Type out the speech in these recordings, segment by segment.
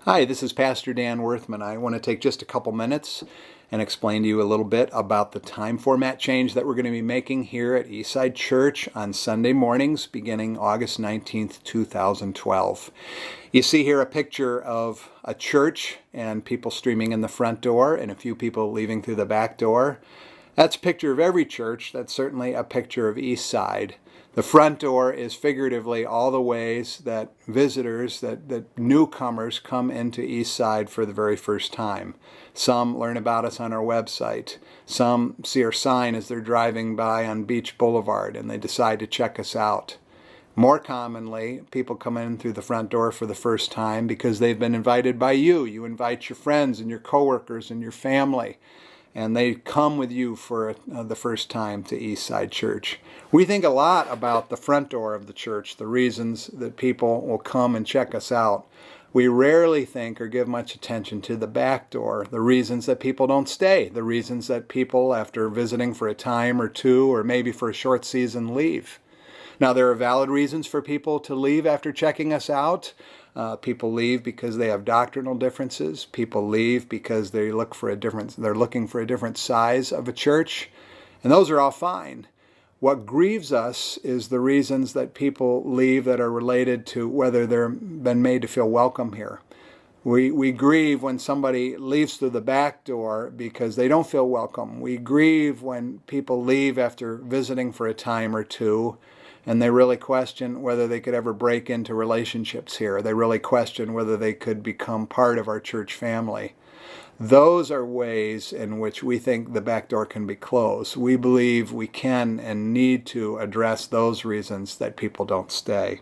Hi, this is Pastor Dan Werthman. I want to take just a couple minutes and explain to you a little bit about the time format change that we're going to be making here at Eastside Church on Sunday mornings beginning August 19th, 2012. You see here a picture of a church and people streaming in the front door and a few people leaving through the back door. That's a picture of every church. That's certainly a picture of Eastside. The front door is figuratively all the ways that visitors, that newcomers come into Eastside for the very first time. Some learn about us on our website. Some see our sign as they're driving by on Beach Blvd and they decide to check us out. More commonly, people come in through the front door for the first time because they've been invited by you. You invite your friends and your coworkers and your family, and they come with you for the first time to Eastside Church. We think a lot about the front door of the church, the reasons that people will come and check us out. We rarely think or give much attention to the back door, the reasons that people don't stay, the reasons that people, after visiting for a time or two, or maybe for a short season, leave. Now, there are valid reasons for people to leave after checking us out. People leave because they have doctrinal differences. People leave because they're looking for a different size of a church. And those are all fine. What grieves us is the reasons that people leave that are related to whether they've been made to feel welcome here. We grieve when somebody leaves through the back door because they don't feel welcome. We grieve when people leave after visiting for a time or two, and they really question whether they could ever break into relationships here. They really question whether they could become part of our church family. Those are ways in which we think the back door can be closed. We believe we can and need to address those reasons that people don't stay.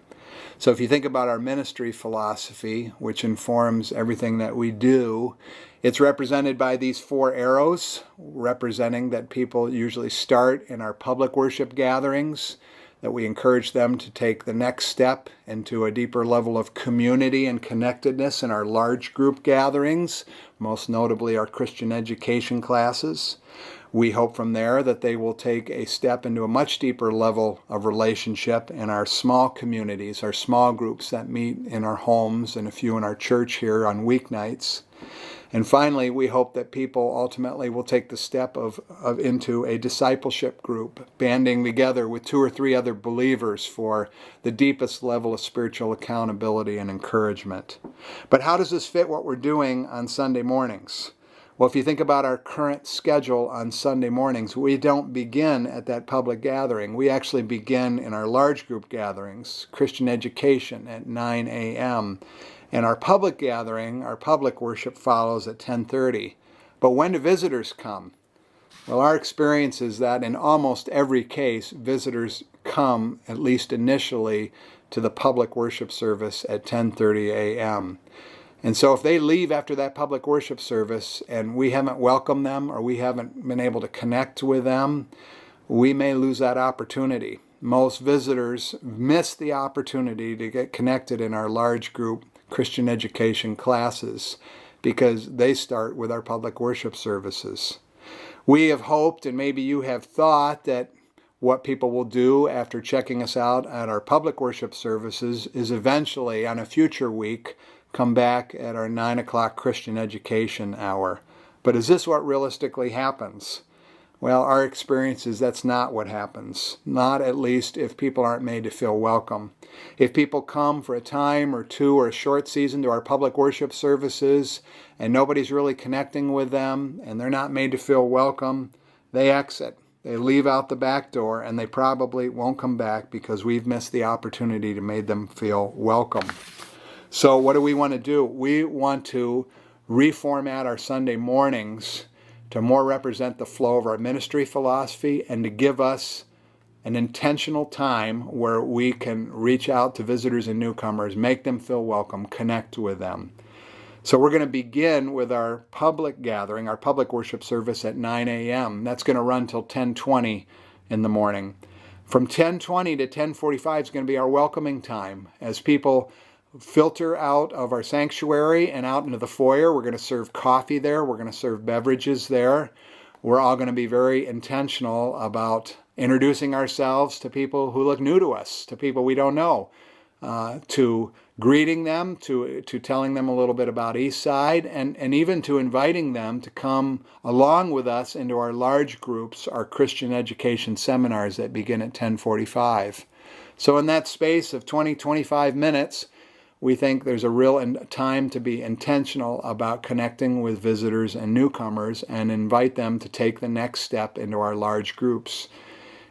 So if you think about our ministry philosophy, which informs everything that we do, it's represented by these four arrows, representing that people usually start in our public worship gatherings, that we encourage them to take the next step into a deeper level of community and connectedness in our large group gatherings, most notably our Christian education classes. We hope from there that they will take a step into a much deeper level of relationship in our small communities, our small groups that meet in our homes and a few in our church here on weeknights. And finally, we hope that people ultimately will take the step into a discipleship group, banding together with 2 or 3 other believers for the deepest level of spiritual accountability and encouragement. But how does this fit what we're doing on Sunday mornings? Well, if you think about our current schedule on Sunday mornings, we don't begin at that public gathering. We actually begin in our large group gatherings, Christian education at 9 a.m., and our public gathering, our public worship follows at 10:30. But when do visitors come? Well, our experience is that in almost every case, visitors come, at least initially, to the public worship service at 10:30 a.m. And so if they leave after that public worship service and we haven't welcomed them or we haven't been able to connect with them, we may lose that opportunity. Most visitors miss the opportunity to get connected in our large group Christian education classes because they start with our public worship services. We have hoped, and maybe you have thought, that what people will do after checking us out at our public worship services is eventually, on a future week, come back at our 9 o'clock Christian education hour. But is this what realistically happens? Well, our experience is that's not what happens. Not at least if people aren't made to feel welcome. If people come for a time or two or a short season to our public worship services and nobody's really connecting with them and they're not made to feel welcome, they exit. They leave out the back door and they probably won't come back because we've missed the opportunity to make them feel welcome. So what do we want to do? We want to reformat our Sunday mornings to more represent the flow of our ministry philosophy and to give us an intentional time where we can reach out to visitors and newcomers, make them feel welcome, connect with them. So we're going to begin with our public gathering, our public worship service at 9 a.m. That's going to run till 10:20 in the morning. From 10:20 to 10:45 is going to be our welcoming time. As people filter out of our sanctuary and out into the foyer, we're going to serve coffee there. We're going to serve beverages there. We're all going to be very intentional about introducing ourselves to people who look new to us, to people we don't know. to greeting them, to telling them a little bit about Eastside, and even to inviting them to come along with us into our large groups, our Christian education seminars that begin at 10:45. So in that space of 20-25 minutes, we think there's a real time to be intentional about connecting with visitors and newcomers and invite them to take the next step into our large groups.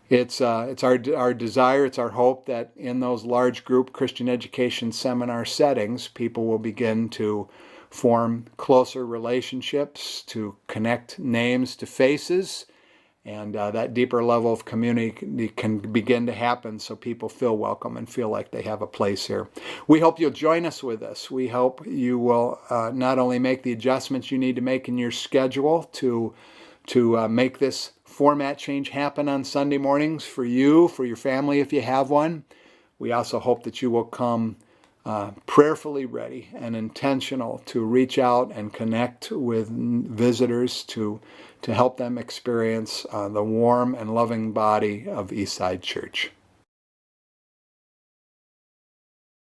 It's our desire, it's our hope that in those large group Christian education seminar settings, people will begin to form closer relationships, to connect names to faces, and that deeper level of community can begin to happen so people feel welcome and feel like they have a place here. We hope you'll join us with us. We hope you will not only make the adjustments you need to make in your schedule to make this format change happen on Sunday mornings for you, for your family if you have one. We also hope that you will come prayerfully ready and intentional to reach out and connect with visitors to help them experience the warm and loving body of Eastside Church.